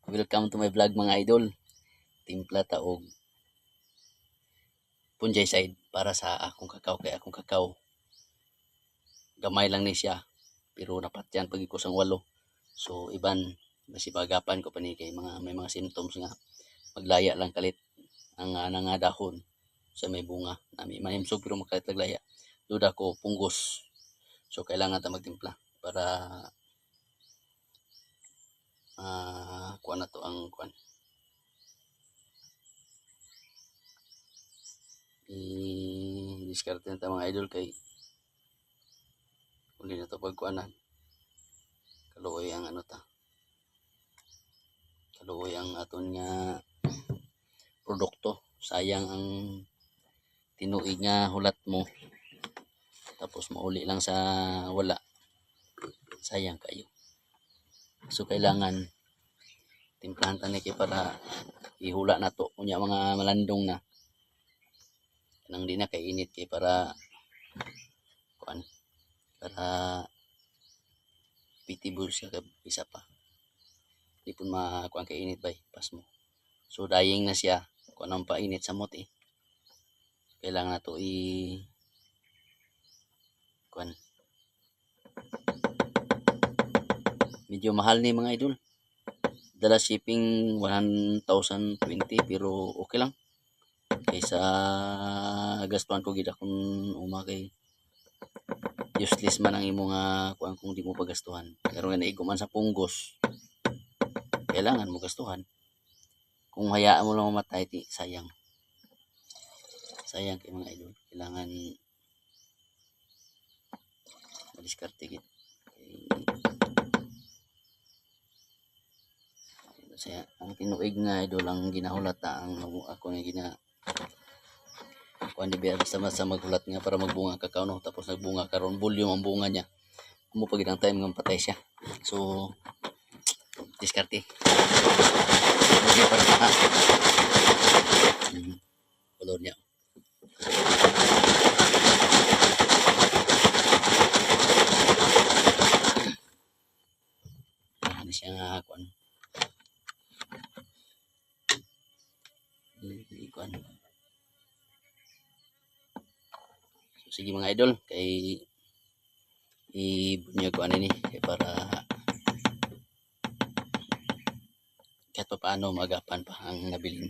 Welcome to my vlog mga idol. Timpla taog punjay side para sa akong kakao, kay akong kakao gamay lang ni siya pero napatyan pag ko sang walo. So iban masipagapan ko pa ni kay may mga symptoms nga maglaya lang kalit ang nga dahon sa may bunga nami mahimsog pero makalit laglaya. Duda ko punggos. So kailangan ta magtimpla para kuan na to ang kuan. I-discard na mga idol kay uli na to pagkuanan. Kaluoy ang kaluoy ang aton nga produkto. Sayang ang tinuig nga hulat mo tapos mauli lang sa wala. Sayang kayo. So kailangan timplahan ta ni kay para ihula na to unya mga malandong na nang di na kay init kay para kuan para pitibul siya kay isa pa di pun makuan kay init bay pas mo. So dying na siya kung anong painit sa mot kailangan na to kuan medyo mahal ni mga idol, dala shipping 1,020 pero okay lang kaysa gastuhan ko gid akong uma kay useless man ang imo nga kuan kung di mo pagastuhan. Pero nga naigo man sa punggos kailangan mo gastuhan. Kung hayaan mo lang mamatay ti sayang kay mga idol. Kailangan madiskarte gid kay ang tinuig nga idol ang ginahulata ang ako nga kuan di ba basta maghulat nga para magbunga kakao no, tapos nagbunga karon volume ang bunga niya mo pag ang time nga patay siya. So diskarte para sa color niya ano siya nga kuan kuan. So sige mga idol kay ibunyag ko ano ni kay para kahit pa paano magapan pa ang nabilin.